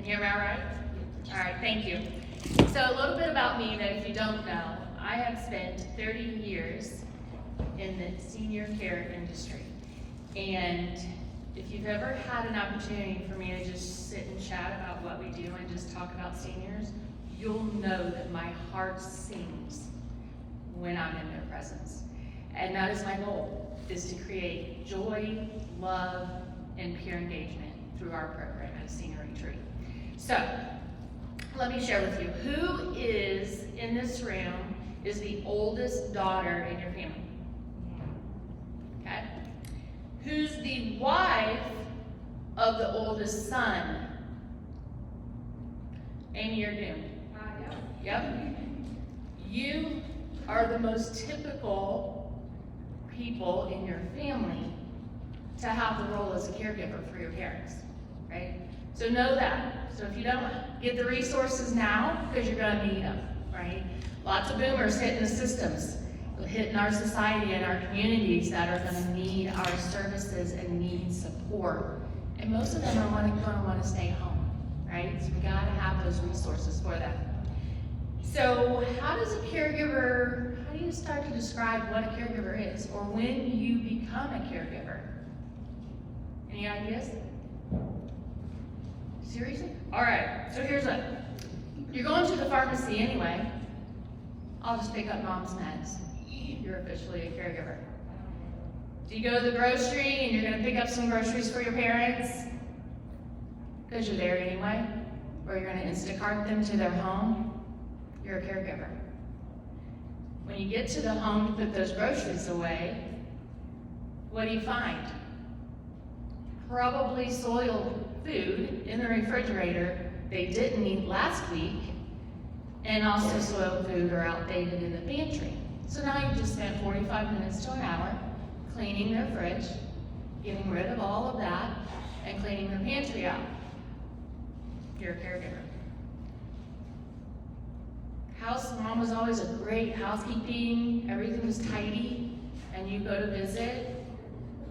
Can you hear me all right? All right, thank you. So a little bit about me that if you don't know, I have spent 30 years in the senior care industry. And if you've ever had an opportunity for me to just sit and chat about what we do and just talk about seniors, you'll know that my heart sings when I'm in their presence. And that is my goal, is to create joy, love, and peer engagement through our program at Senior Retreat. So, let me share with you, who is, in this room, is the oldest daughter in your family? Okay? Who's the wife of the oldest son? Amy, you're doomed. Yep. You are the most typical people in your family to have the role as a caregiver for your parents, right? So know that. So if you don't get the resources now, because you're gonna need them, right? Lots of boomers hitting the systems, hitting our society and our communities that are gonna need our services and need support. And most of them are gonna wanna stay home, right? So we gotta have those resources for them. So how does a caregiver, how do you start to describe what a caregiver is, or when you become a caregiver? Any ideas? Seriously? All right, so here's what. You're going to the pharmacy anyway. I'll just pick up mom's meds. You're officially a caregiver. Do you go to the grocery and you're gonna pick up some groceries for your parents? Because you're there anyway. Or you're gonna Instacart them to their home? You're a caregiver. When you get to the home to put those groceries away, what do you find? Probably soiled food in the refrigerator they didn't eat last week, and also soiled food or outdated in the pantry. So now you just spent 45 minutes to an hour cleaning their fridge, getting rid of all of that, and cleaning their pantry out. You're a caregiver. Mom was always a great housekeeping, everything was tidy, and you go to visit,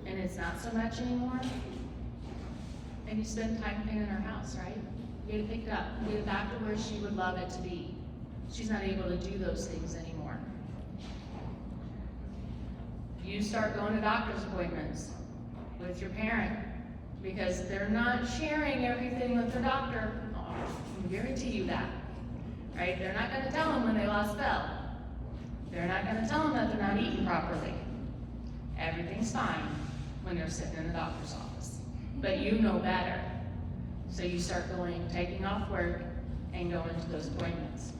and it's not so much anymore. And you spend time cleaning her house, right? You get it picked up, get it back to where she would love it to be. She's not able to do those things anymore. You start going to doctor's appointments with your parent because they're not sharing everything with the doctor. Oh, I guarantee you that, right? They're not gonna tell them when they lost Belle. They're not gonna tell them that they're not eating properly. Everything's fine when they're sitting in the doctor's office. But you know better. So you start taking off work and going to those appointments.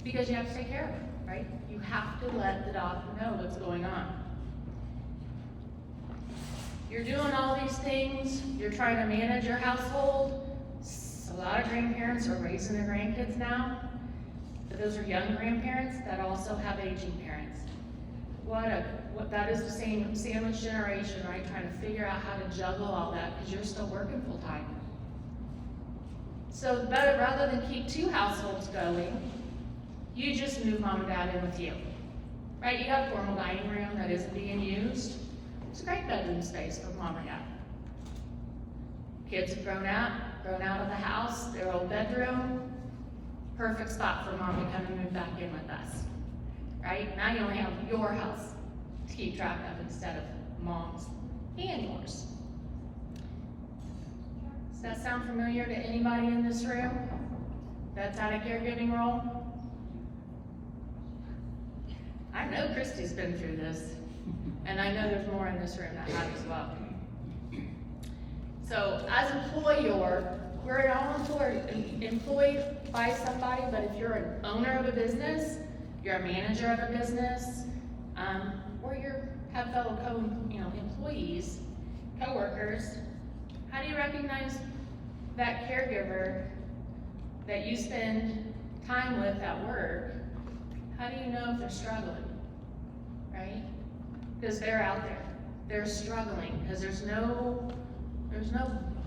Because you have to take care of them, right? You have to let the doctor know what's going on. You're doing all these things, you're trying to manage your household. A lot of grandparents are raising their grandkids now. But those are young grandparents that also have aging parents. That is the same sandwich generation, right? Trying to figure out how to juggle all that because you're still working full time. So rather than keep two households going, you just move mom and dad in with you, right? You have a formal dining room that isn't being used. It's a great bedroom space for mom and dad. Kids have grown out of the house, their old bedroom, perfect spot for mom to come and move back in with us, right? Now you only have your house to keep track of instead of mom's and yours. Does that sound familiar to anybody in this room that's had a caregiving role? I know Christy's been through this, and I know there's more in this room that have as well. So as an employer, we're all employed by somebody, but if you're an owner of a business, you're a manager of a business, or you have fellow employees, co-workers, how do you recognize that caregiver that you spend time with at work? How do you know if they're struggling, right? Because they're out there, they're struggling, because there's no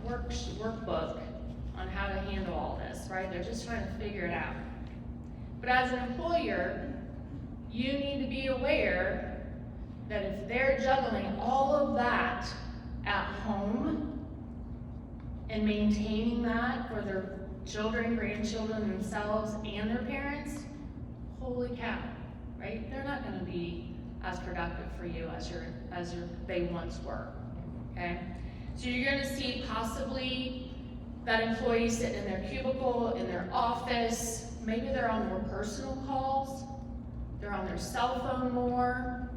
workbook on how to handle all this, right? They're just trying to figure it out. But as an employer, you need to be aware that if they're juggling all of that at home, and maintaining that for their children, grandchildren, themselves, and their parents, holy cow, right? They're not gonna be as productive for you as they once were, okay? So you're gonna see possibly that employee sitting in their cubicle, in their office, maybe they're on more personal calls, they're on their cell phone more,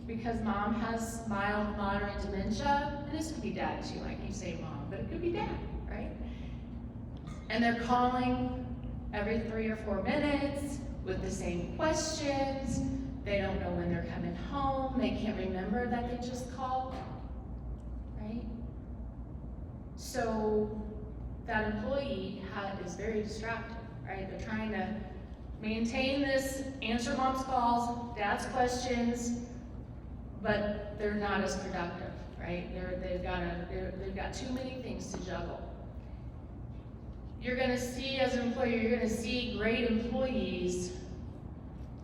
because mom has mild, moderate dementia, and this could be dad too, I keep saying mom, but it could be dad, right? And they're calling every 3 or 4 minutes with the same questions. They don't know when they're coming home. They can't remember that they just called, right? So that employee is very distracted, right? They're trying to maintain this, answer mom's calls, dad's questions, but they're not as productive, right? They've got too many things to juggle. You're gonna see, as an employer, you're gonna see great employees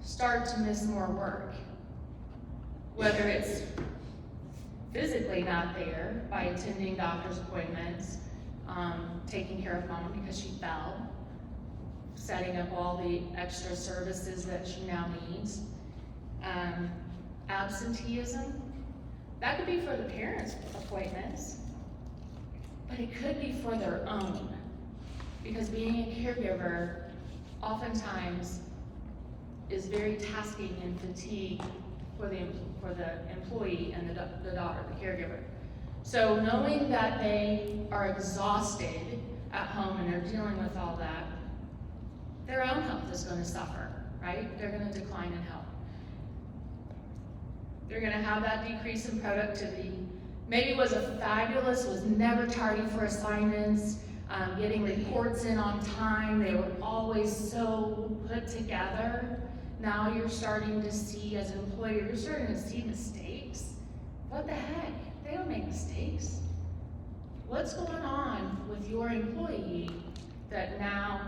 start to miss more work. Whether it's physically not there by attending doctor's appointments, taking care of mom because she fell, setting up all the extra services that she now needs. Absenteeism, that could be for the parents' appointments, but it could be for their own. Because being a caregiver oftentimes is very tasking and fatigue for the employee and the daughter, the caregiver. So knowing that they are exhausted at home and they're dealing with all that, their own health is going to suffer, right? They're going to decline in health. They're going to have that decrease in productivity. Maybe was never tardy for assignments, getting reports in on time. They were always so put together. Now you're starting to see, as an employer, you're starting to see mistakes. What the heck? They don't make mistakes. What's going on with your employee that now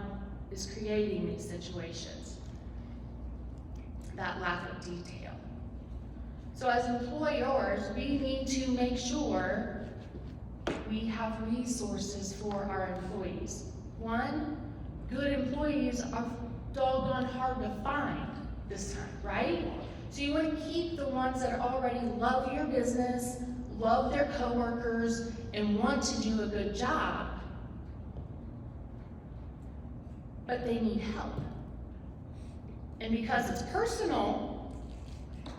is creating these situations? That lack of detail. So as employers, we need to make sure we have resources for our employees. One, good employees are doggone hard to find this time, right? So you want to keep the ones that already love your business, love their coworkers, and want to do a good job. But they need help. And because it's personal,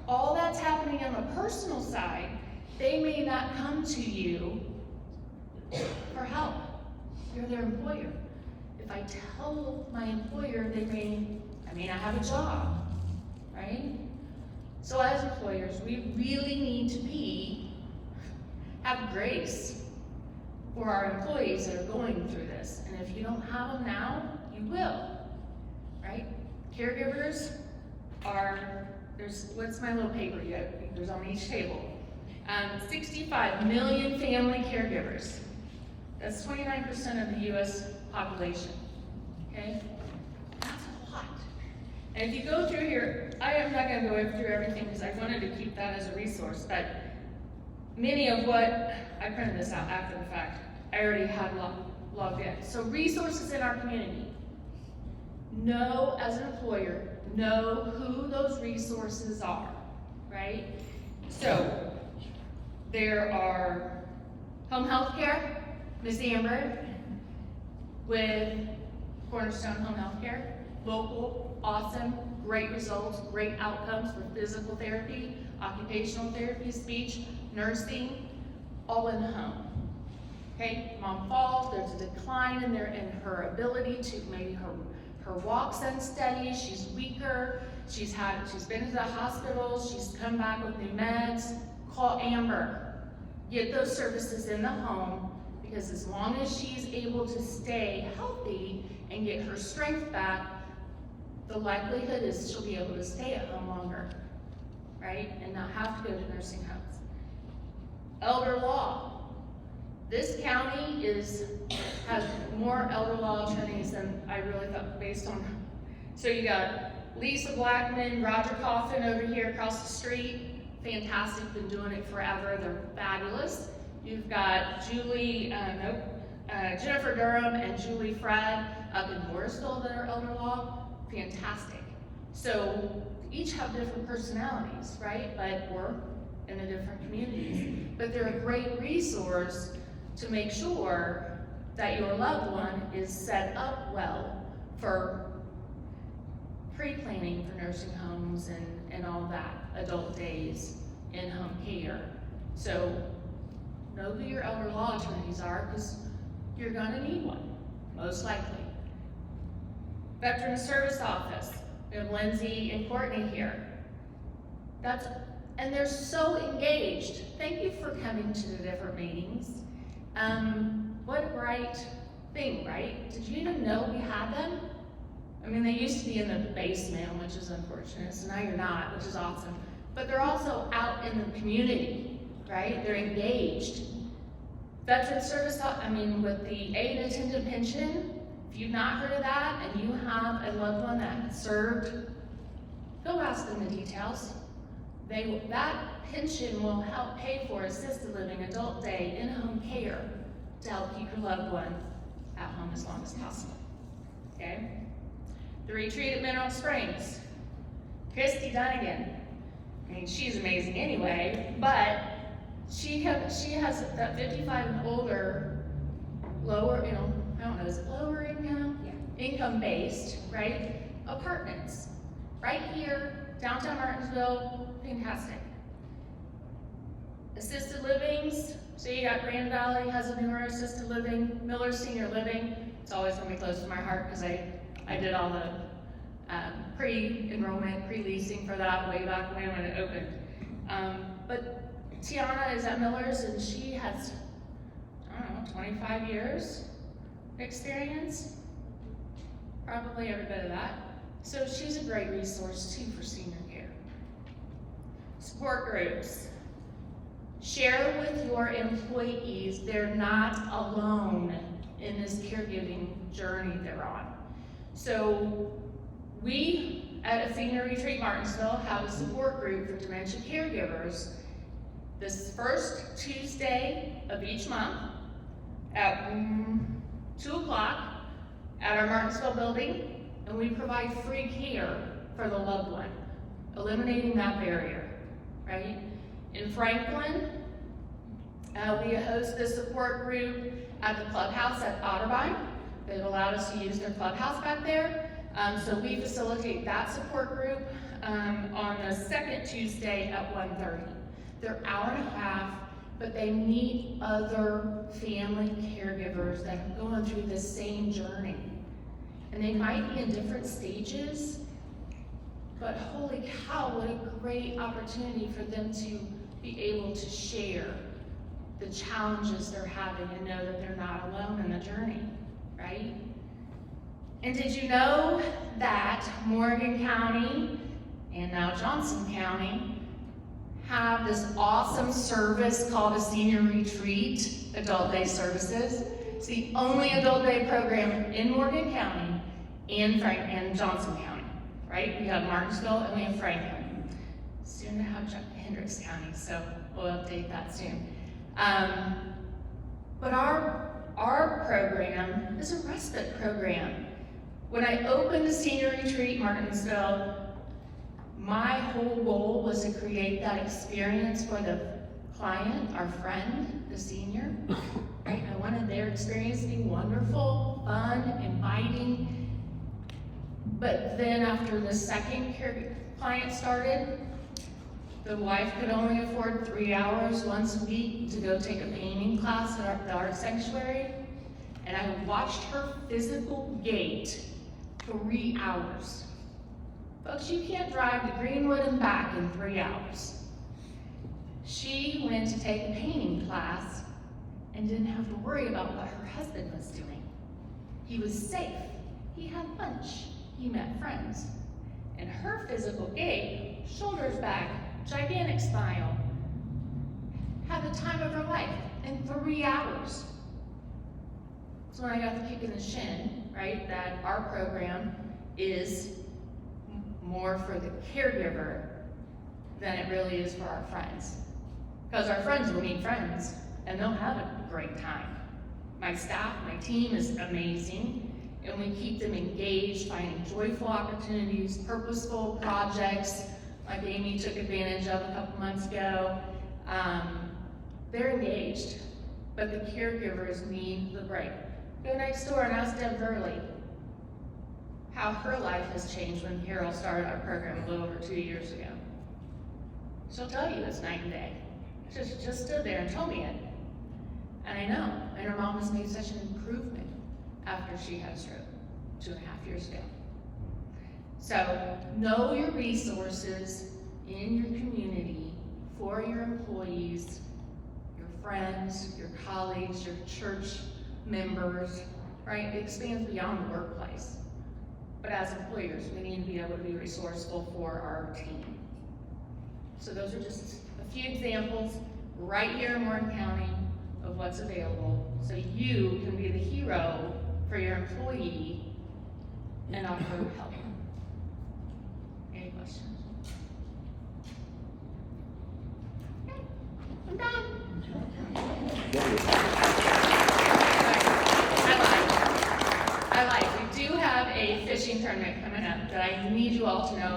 all that's happening on the personal side, they may not come to you for help. You're their employer. If I tell my employer, I may not have a job, right? So as employers, we really need to have grace for our employees that are going through this. And if you don't have them now, you will, right? Caregivers what's my little paper yet? There's on each table. 65 million family caregivers. That's 29% of the US population, okay? That's a lot. And if you go through here, I am not gonna go through everything because I wanted to keep that as a resource, but many of I printed this out after the fact, I already had logged in. So resources in our community. As an employer, know who those resources are, right? So there are home health care, Miss Amber with Cornerstone Home Health Care, local, awesome, great results, great outcomes for physical therapy, occupational therapy, speech, nursing, all in the home. Okay, mom falls, there's a decline in her ability to, maybe her walk's unsteady, she's weaker, she's been to the hospital, she's come back with new meds. Call Amber. Get those services in the home, because as long as she's able to stay healthy and get her strength back, the likelihood is she'll be able to stay at home longer, right? And not have to go to nursing homes. Elder law. This county has more elder law attorneys than I really thought, based on. So you got Lisa Blackman, Roger Coffin over here across the street. Fantastic, been doing it forever. They're fabulous. You've got Jennifer Durham and Julie Fred up in Morrisville that are elder law. Fantastic. So each have different personalities, right? But work in the different communities. But they're a great resource to make sure that your loved one is set up well for pre-planning for nursing homes and all that, adult days, in-home care. So know who your elder law attorneys are, because you're gonna need one, most likely. Veteran Service Office, we have Lindsay and Courtney here. And they're so engaged. Thank you for coming to the different meetings. What a great thing, right? Did you even know we had them? I mean, they used to be in the basement, which is unfortunate, so now you're not, which is awesome. But they're also out in the community, right? They're engaged. Veteran Service, with the aid and attendant pension, if you've not heard of that and you have a loved one that served, go ask them the details. That pension will help pay for assisted living, adult day, in-home care to help keep your loved one at home as long as possible, okay? The retreat at Mineral Springs, Christy Dunnigan. I mean, she's amazing anyway, but she has that 55 and older, lower, I don't know, is it lower income? Yeah. Income based, right? Apartments, right here, downtown Martinsville, fantastic. Assisted livings, so you got Grand Valley has a newer assisted living, Miller Senior Living. It's always gonna be close to my heart because I did all the pre-enrollment, pre-leasing for that way back when it opened. But Tiana is at Miller's and she has, 25 years experience, probably every bit of that. So she's a great resource too for senior care. Support groups. Share with your employees they're not alone in this caregiving journey they're on. So we at a senior retreat Martinsville have a support group for dementia caregivers this first Tuesday of each month at 2 o'clock at our Martinsville building, and we provide free care for the loved one, eliminating that barrier, right? In Franklin, we host the support group at the clubhouse at Otterbein. They've allowed us to use their clubhouse back there. So we facilitate that support group on the second Tuesday at 1:30. They're an hour and a half, but they meet other family caregivers that are going through the same journey. And they might be in different stages, but holy cow, what a great opportunity for them to be able to share the challenges they're having and know that they're not alone in the journey, right? And did you know that Morgan County and now Johnson County have this awesome service called a senior retreat, adult day services? It's the only adult day program in Morgan County and Johnson County, right? We have Martinsville and we have Franklin. Soon to have Hendricks County, so we'll update that soon. But our program is a respite program. When I opened a senior retreat Martinsville, my whole goal was to create that experience for the client, our friend, the senior. Right? I wanted their experience to be wonderful, fun, inviting. But then after the second client started, the wife could only afford 3 hours once a week to go take a painting class at the art sanctuary. And I watched her physical gait 3 hours. Folks, you can't drive to Greenwood and back in 3 hours. She went to take a painting class and didn't have to worry about what her husband was doing. He was safe. He had lunch. He met friends. And her physical gait, shoulders back, gigantic smile, had the time of her life in 3 hours. So when I got the kick in the shin, right, that our program is more for the caregiver than it really is for our friends. Because our friends will need friends, and they'll have a great time. My staff, my team is amazing, and we keep them engaged, finding joyful opportunities, purposeful projects, like Amy took advantage of a couple months ago. They're engaged, but the caregivers need the break. Go next door and ask Deb Verley how her life has changed when Carol started our program a little over 2 years ago. She'll tell you it's night and day. She just stood there and told me it. And I know, and her mom has made such an improvement after she had a stroke 2.5 years ago. So know your resources in your community for your employees, your friends, your colleagues, your church members, right? It expands beyond the workplace. But as employers, we need to be able to be resourceful for our team. So those are just a few examples right here in Warren County of what's available, so you can be the hero for your employee and offer help. Any questions? Okay, I'm done. I lied. We do have a fishing tournament coming up that I need you all to know